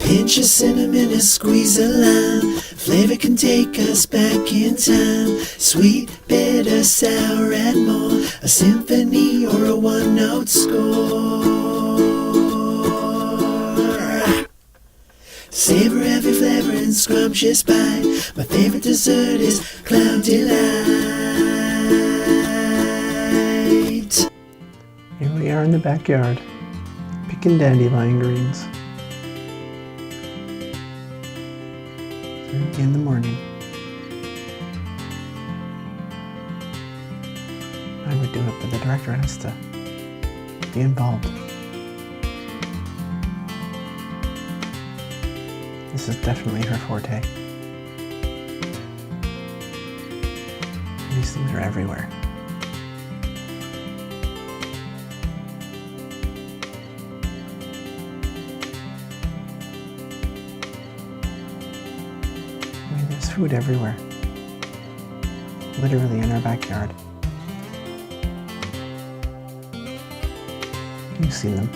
Pinch of cinnamon, a squeeze of lime. Flavor can take us back in time. Sweet, bitter, sour, and more. A symphony or a one-note score. Savor every flavor and scrumptious bite. My favorite dessert is Cloud Delight. Here we are in the backyard, picking dandelion greens. In the morning. I would do it, but the director has to be involved. This is definitely her forte. These things are everywhere. There's food everywhere. Literally in our backyard. You see them.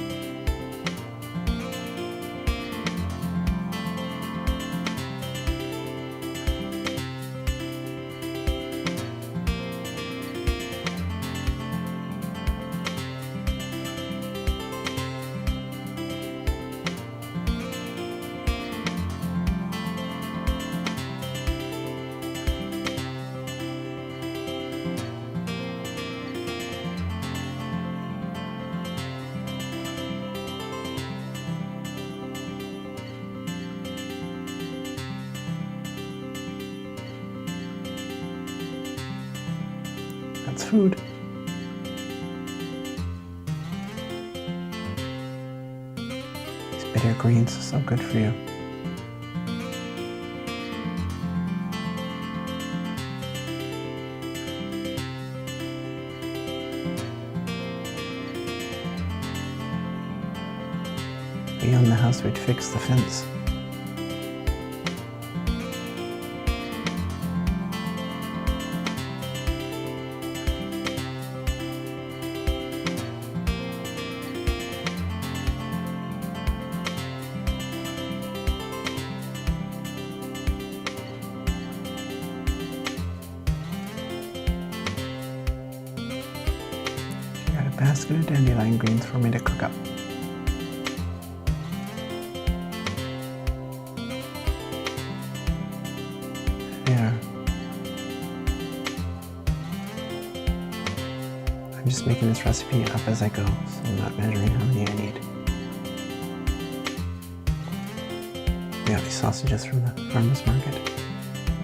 That's food. These bitter greens are so good for you. If we owned the house, we'd fix the fence. Basket of dandelion greens for me to cook up. There. I'm just making this recipe up as I go, so I'm not measuring how many I need. We got these sausages from the farmer's market.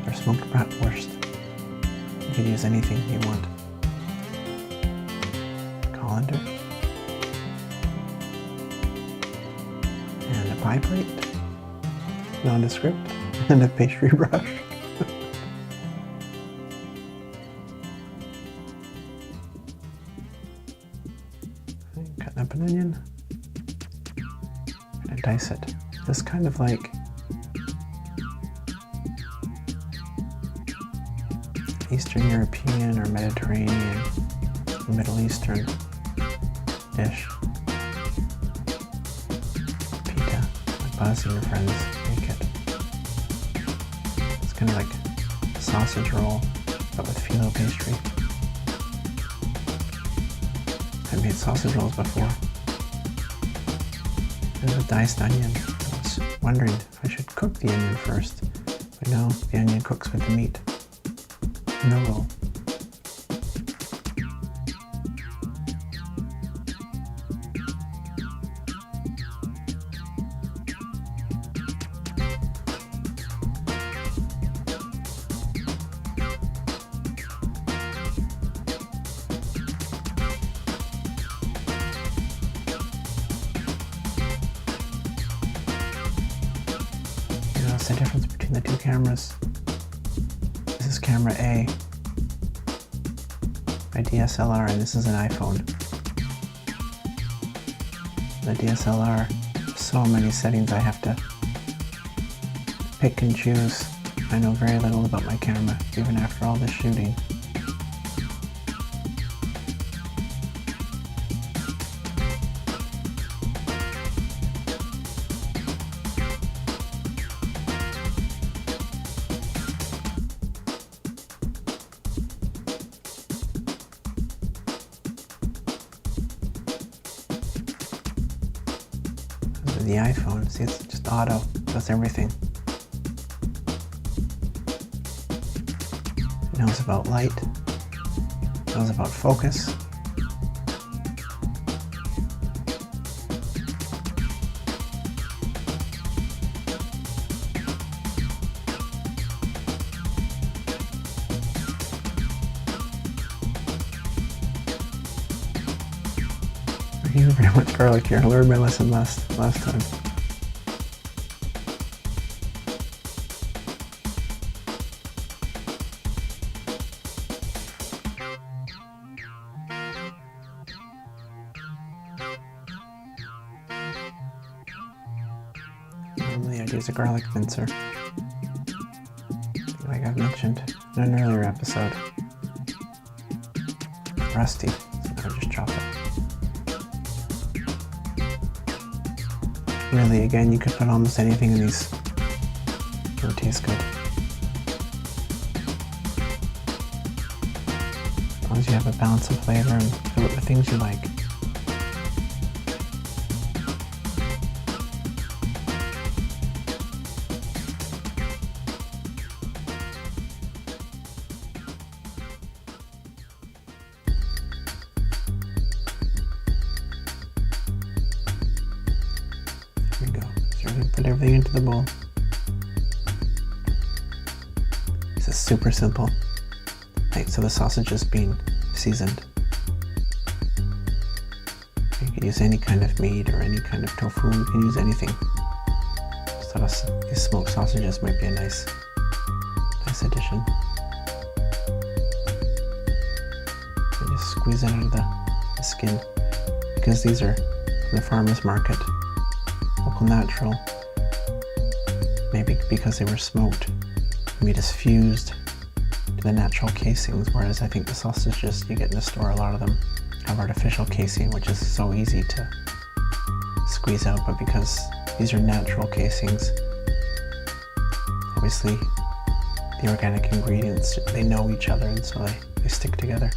They're smoked bratwurst. You can use anything you want. Colander and a pie plate, nondescript, and a pastry brush. Cutting up an onion and dice it. This kind of like Eastern European or Mediterranean, Middle Eastern dish. Pita, like Buzz and your friends make it. It's kind of like a sausage roll, but with phyllo pastry. I've made sausage rolls before. There's a diced onion. I was wondering if I should cook the onion first, but no, the onion cooks with the meat in the roll. That's the difference between the two cameras. This is camera A, my DSLR, and this is an iPhone. The DSLR, so many settings I have to pick and choose. I know very little about my camera, even after all this shooting. And the iPhone, see, it's just auto, does everything. It knows about light, it knows about focus. You very much garlic here. I learned my lesson last time. Normally I'd use a garlic mincer, like I've mentioned in an earlier episode. Rusty, so I just chop it. Really, again, you could put almost anything in these. It would taste good. As long as you have a balance of flavor and fill it with things you like. There we go. So we're going to put everything into the bowl. This is super simple. Right, so the sausage is being seasoned. You can use any kind of meat or any kind of tofu. You can use anything. Just thought these smoked sausages might be a nice addition. And just squeeze it out of the skin, because these are from the farmer's market. Local natural, maybe because they were smoked, the meat is fused to the natural casings, whereas I think the sausages you get in the store, a lot of them have artificial casing, which is so easy to squeeze out, but because these are natural casings, obviously the organic ingredients, they know each other, and so they stick together.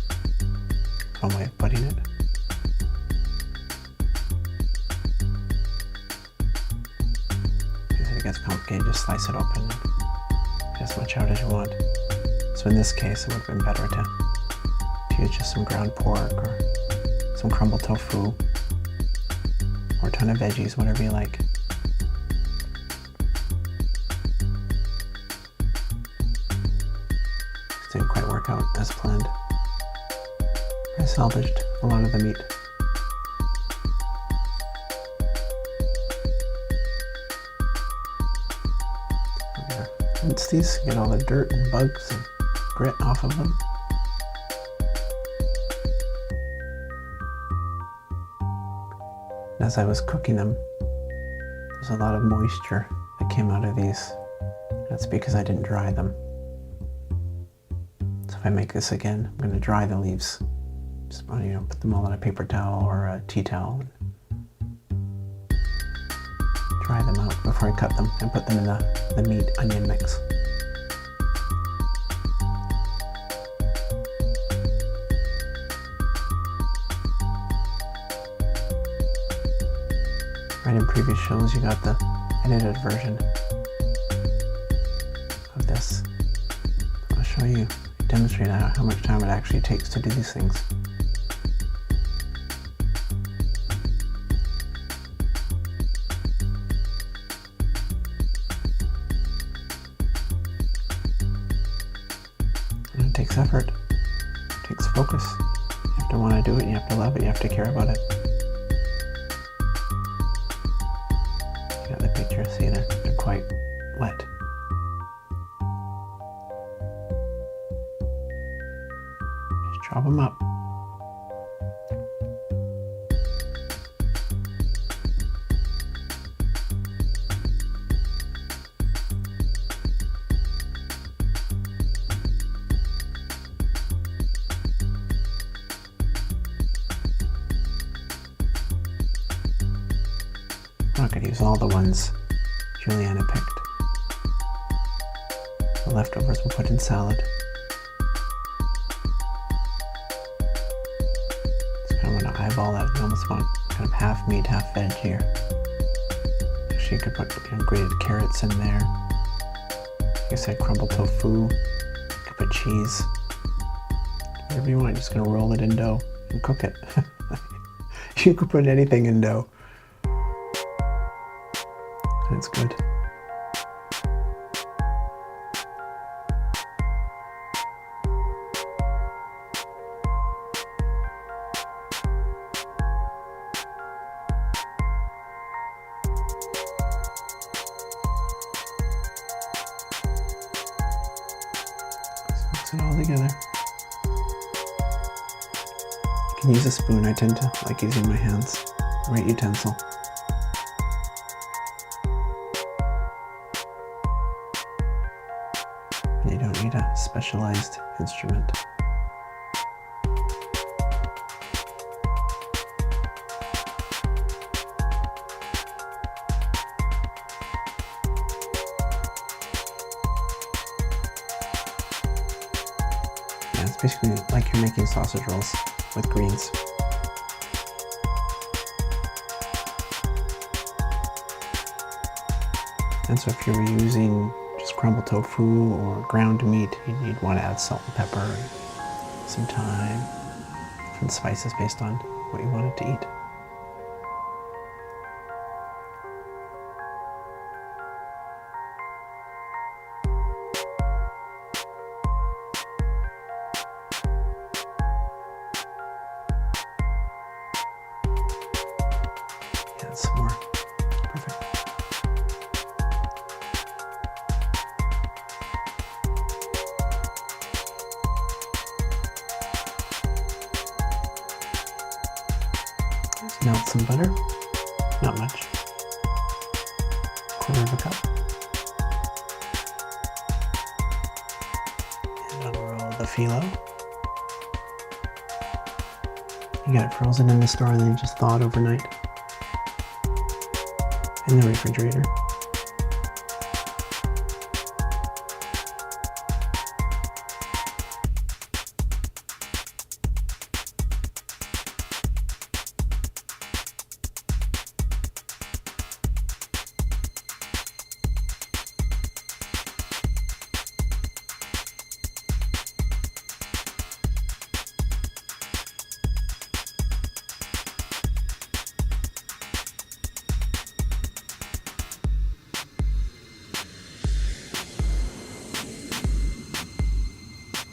One way of putting it. If it gets complicated, just slice it open and get as much out as you want. So in this case, it would have been better to use just some ground pork or some crumbled tofu or a ton of veggies, whatever you like. This didn't quite work out as planned. I salvaged a lot of the meat. Rinse these, get all the dirt and bugs and grit off of them. And as I was cooking them, there's a lot of moisture that came out of these. That's because I didn't dry them. So if I make this again, I'm going to dry the leaves. Just put them all on a paper towel or a tea towel. Dry them out before I cut them and put them in the meat onion mix. Right, in previous shows you got the edited version of this. I'll show you, demonstrate how much time it actually takes to do these things. And it takes effort, it takes focus. You have to want to do it, you have to love it, you have to care about it. You got the picture, see they're quite wet. Just chop them up. I'm not going to use all the ones Juliana picked. The leftovers we'll put in salad. Just kind of want to eyeball that. You almost want kind of half meat, half veg here. Actually, you could put grated carrots in there. Like I said, crumbled tofu. You could put cheese. Whatever you want. Just gonna roll it in dough and cook it. You could put anything in dough. And it's good. Mix it all together. You can use a spoon. I tend to like using my hands. Great utensil. And you don't need a specialized instrument. Yeah, it's basically like you're making sausage rolls with greens. And so if you were using just crumbled tofu or ground meat, you'd want to add salt and pepper, and some thyme, different spices based on what you wanted to eat. Add some more. Perfect. Melt some butter, not much, 1/4 cup. And unroll the phyllo. You got it frozen in the store and then you just thaw it overnight in the refrigerator.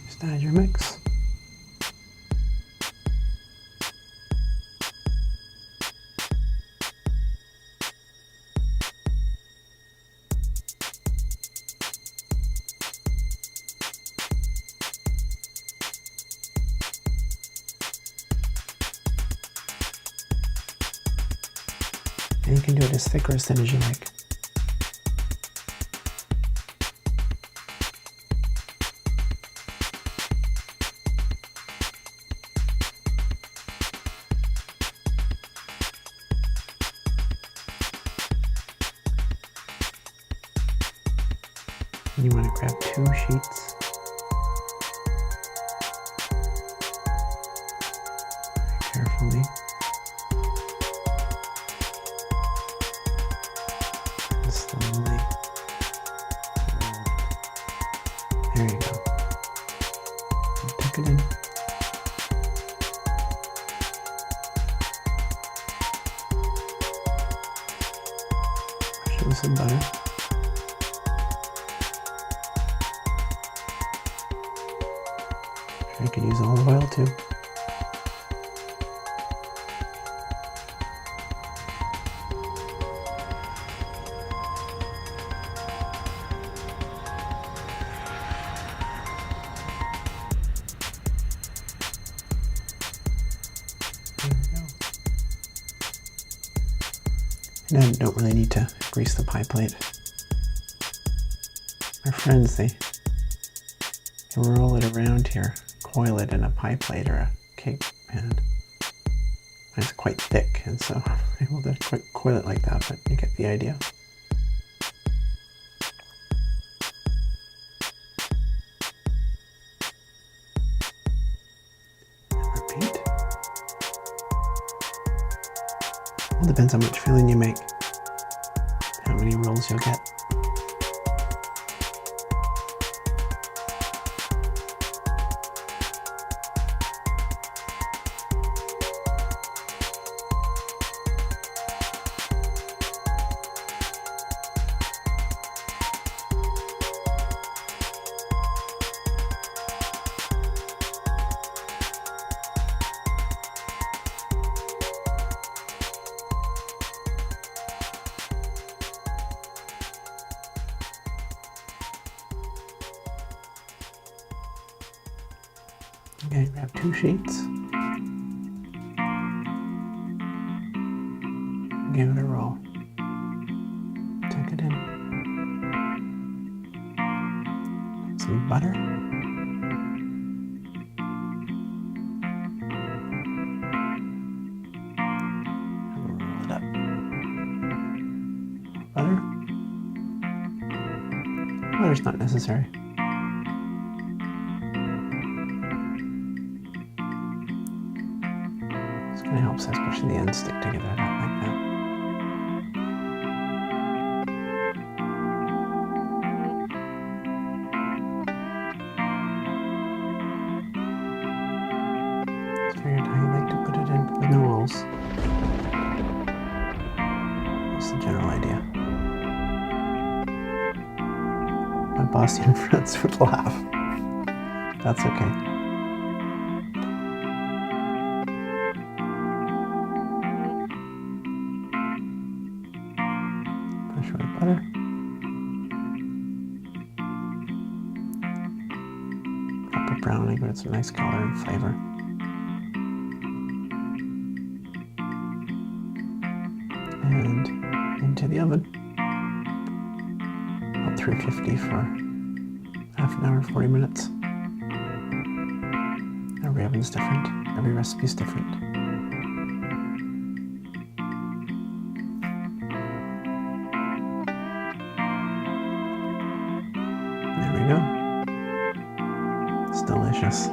Just add your mix. And you can do it as thick or as thin as you like. You want to grab 2 sheets. Very carefully. And slowly. There you go. And tuck it in. Brush it with some butter. You could use olive oil too. There we go. And I don't really need to grease the pie plate. My friends, they roll it around here. Coil it in a pie plate or a cake pan. And it's quite thick, and so I'm able to coil it like that, but you get the idea. And repeat. All depends how much filling you make, how oils you'll get. Okay, we have 2 sheets. Give it a roll. Tuck it in. Some butter. And roll it up. Butter. Butter's not necessary. It helps, especially the ends stick together like that. Just figured how you like to put it in with no rolls. That's the general idea. My Boston friends would laugh. That's okay. Butter. Drop of browning, but it's a nice color and flavor. And into the oven. About 350 for half an hour, 40 minutes. Every oven's different. Every recipe's different. There we go. It's delicious.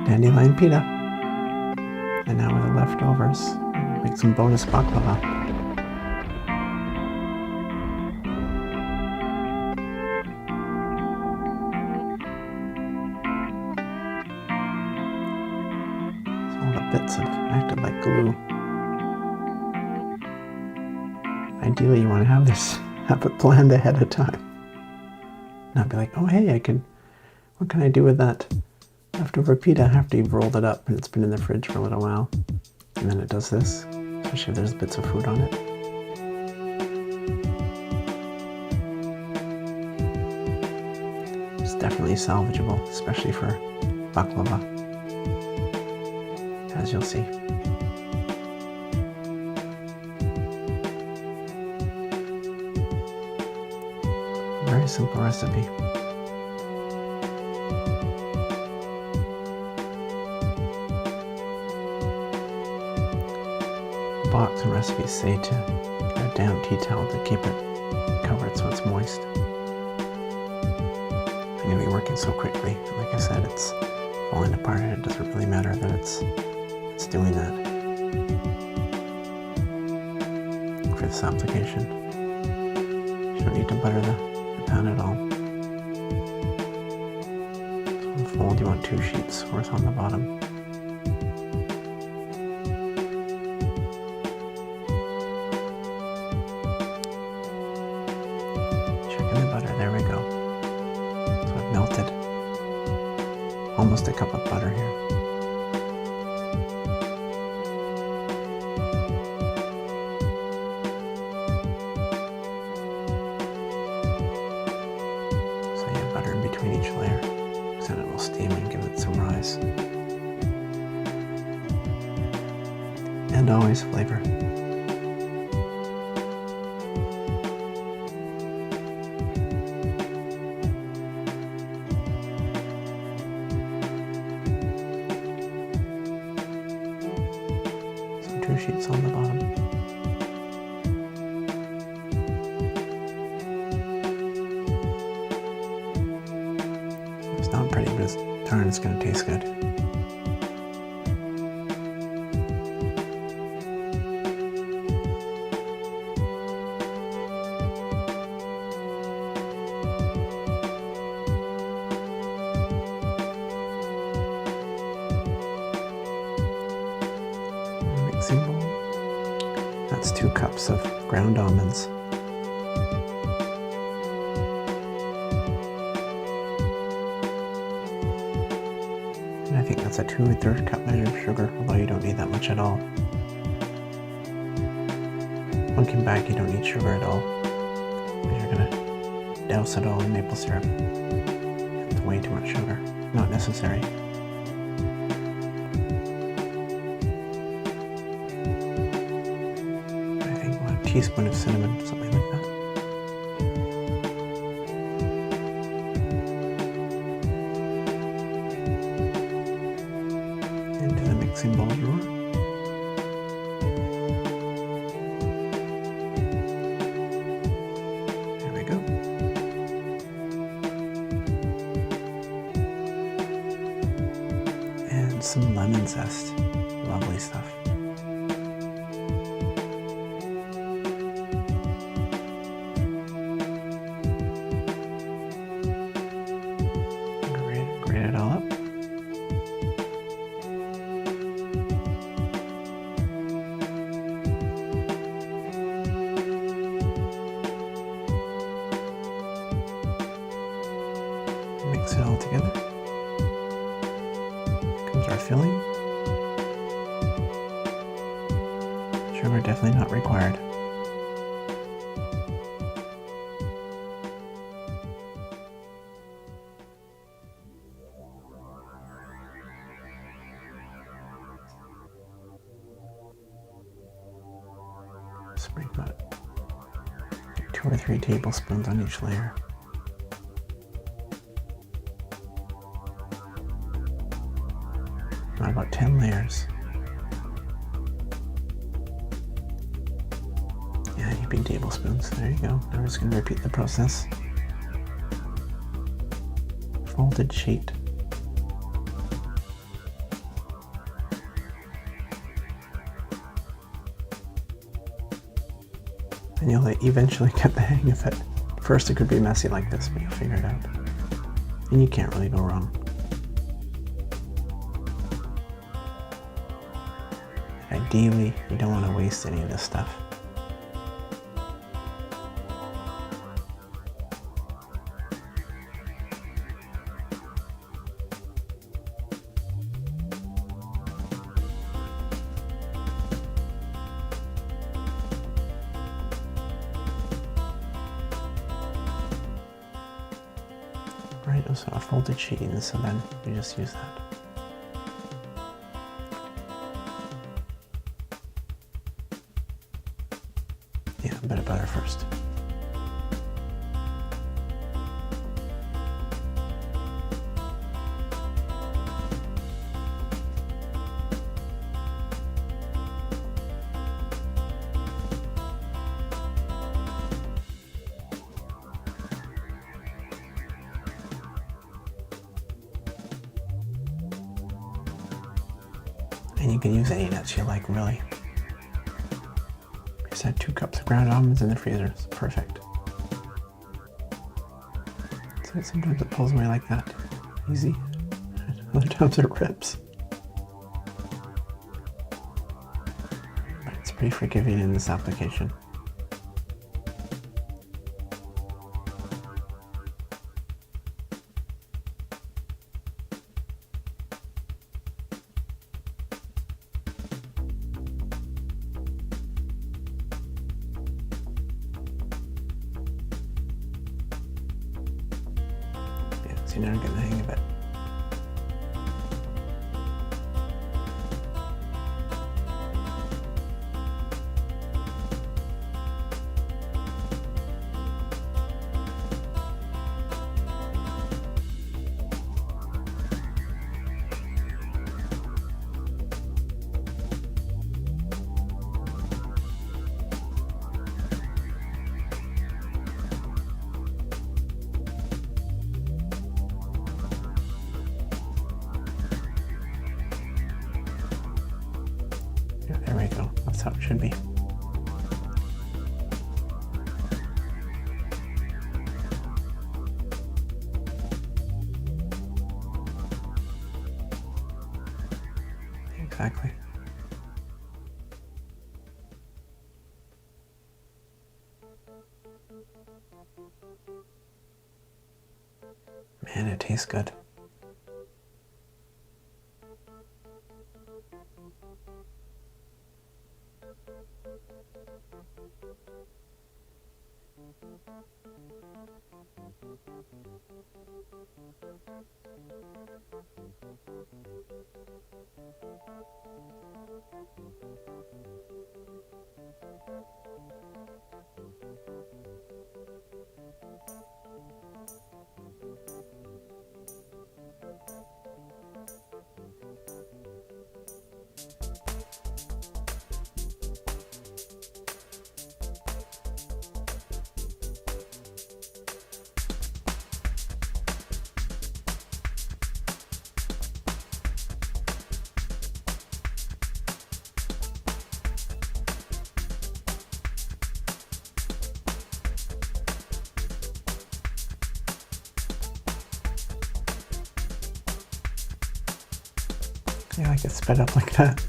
Dandelion pita. And now with the leftovers, make some bonus baklava. So all the bits have acted like glue. Ideally, you want to have it planned ahead of time. Not be like, oh hey, what can I do with that leftover pita after you've rolled it up and it's been in the fridge for a little while. And then it does this, especially if there's bits of food on it. It's definitely salvageable, especially for baklava, as you'll see. Very simple recipe. The box and recipes say to get a damp tea towel to keep it covered so it's moist. I'm going to be working so quickly. Like I said, it's falling apart and it doesn't really matter that it's doing that for this application. You don't need to butter the pan at all. So on the fold, you want 2 sheets worth on the bottom. Checking the butter, there we go. So I've melted almost a cup of butter here. Butter in between each layer, because then it will steam and give it some rise. And always flavor. So 2 sheets on the bottom. It's not pretty, but darn, it's going to taste good. 2 cups of ground almonds. And I think that's a 2/3 cup measure of sugar, although you don't need that much at all. Looking back, you don't need sugar at all, because you're gonna douse it all in maple syrup. It's way too much sugar, not necessary. I think 1 teaspoon of cinnamon, something like that. Into the mixing bowl drawer. There we go. And some lemon zest. Lovely stuff. Grate it all up. Mix it all together. Here comes our filling. Sugar definitely not required. Sprinkle about 2 or 3 tablespoons on each layer. About 10 layers. Yeah, you big tablespoons. There you go. Now we're just going to repeat the process. Folded sheet. And you'll eventually get the hang of it. First it could be messy like this, but you'll figure it out. And you can't really go wrong. Ideally, you don't want to waste any of this stuff. Right, so a folded sheet, and so then you just use that. Yeah, a bit of butter first. And you can use any nuts you like, really. Just had 2 cups of ground almonds in the freezer. It's perfect. So sometimes it pulls away like that. Easy. Other times it rips. But it's pretty forgiving in this application. So you're never getting the hang of it. Yeah, there we go. That's how it should be. Exactly. Man, it tastes good. Yeah, I like it sped up like that.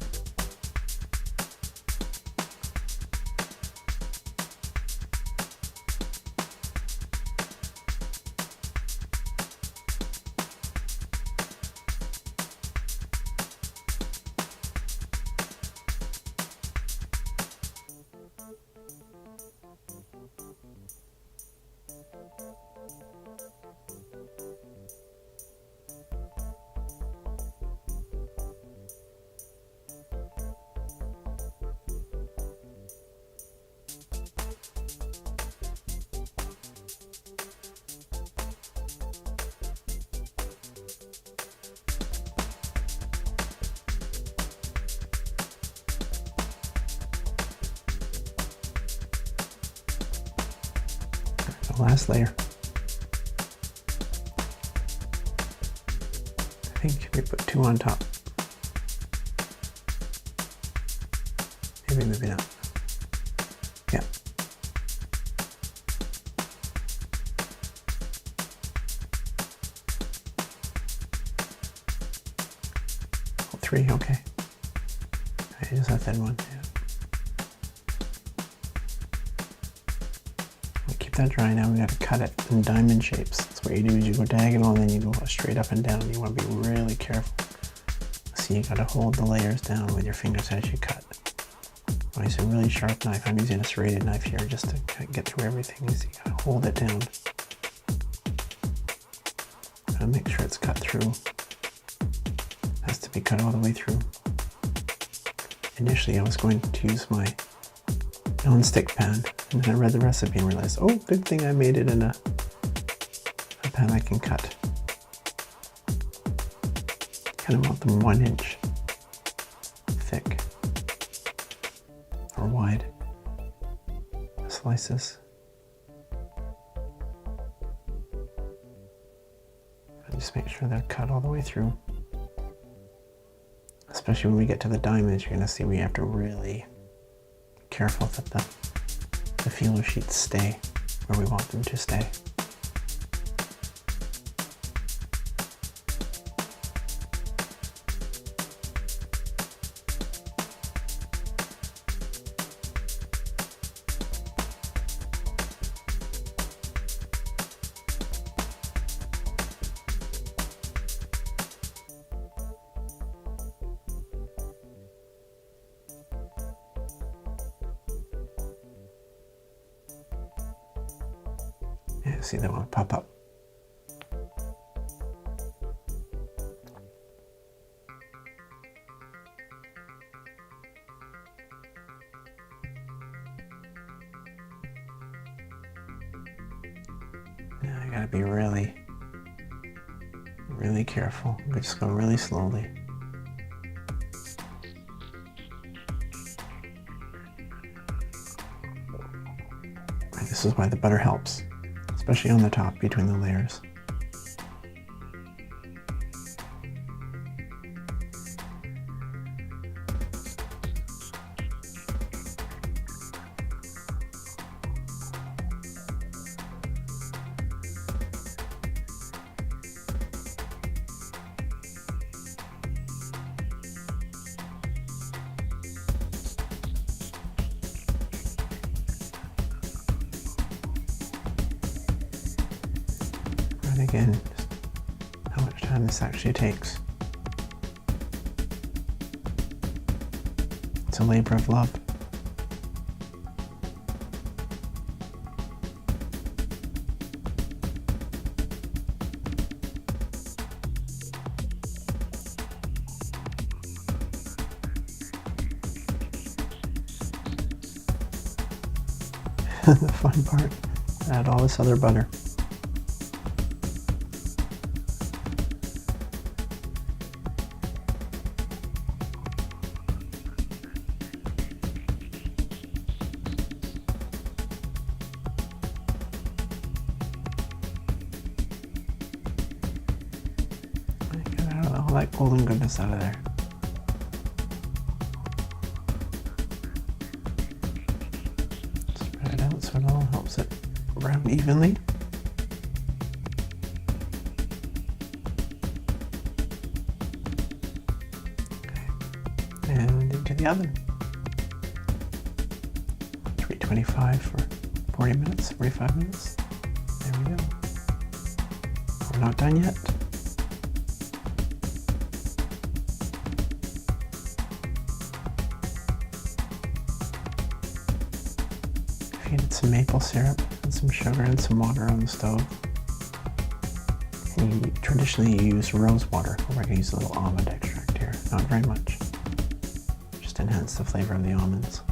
The last layer. I think we put 2 on top. Maybe not. Yeah. Oh, 3, okay. I just that thin one. Yeah. That dry now, we got to cut it in diamond shapes. That's what you do, is you go diagonal and then you go straight up and down. You want to be really careful. So you got to hold the layers down with your fingers as you cut. When I use a really sharp knife, I'm using a serrated knife here just to get through everything. So you got to hold it down. Gotta make sure it's cut through. It has to be cut all the way through. Initially I was going to use my non-stick pan, and then I read the recipe and realized, oh, good thing I made it in a pan I can cut. Kind of want them 1 inch thick or wide slices. And just make sure they're cut all the way through. Especially when we get to the diamonds, you're going to see we have to really careful that the feeler sheets stay where we want them to stay. Yeah, see that one pop up. Now I gotta be really careful. We just go really slowly. And this is why the butter helps, especially on the top between the layers. And again, just how much time this actually takes. It's a labor of love. The fun part, add all this other butter. Get all that golden goodness out of there. So it all helps it brown evenly. Okay. And into the oven. 325 for 40 minutes, 45 minutes. There we go. We're not done yet. Heated some maple syrup and some sugar and some water on the stove. And traditionally you use rose water. We're going to use a little almond extract here. Not very much. Just enhance the flavor of the almonds.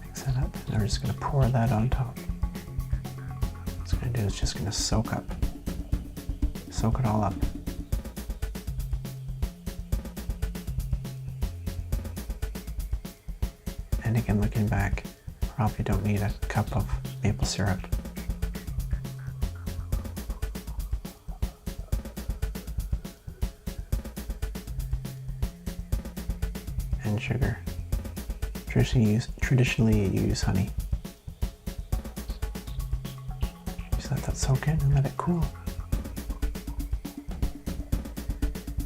Mix that up. And we're just going to pour that on top. What it's going to do is just going to soak it all up. And again, looking back, probably don't need a cup of maple syrup. And sugar. Traditionally you use honey. Just let that soak in and let it cool.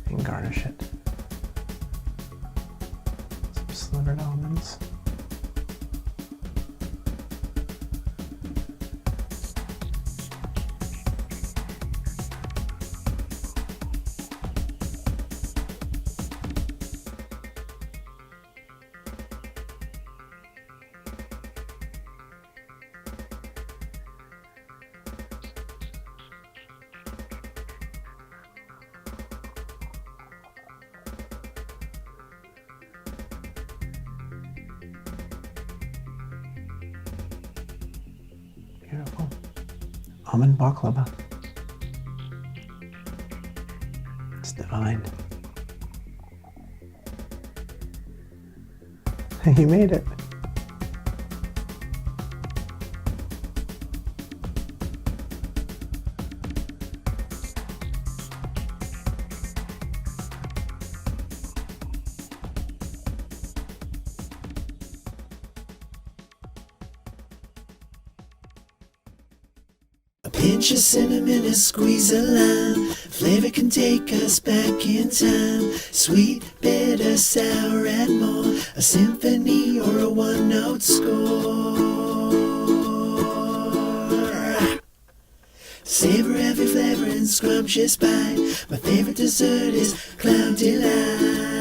And garnish it. Some slivered almonds. Beautiful. Almond baklava. It's divine. You made it. A pinch of cinnamon, a squeeze of lime. Flavor can take us back in time. Sweet, bitter, sour, and more. A symphony or a one-note score. Savor every flavor and scrumptious bite. My favorite dessert is cloud delight.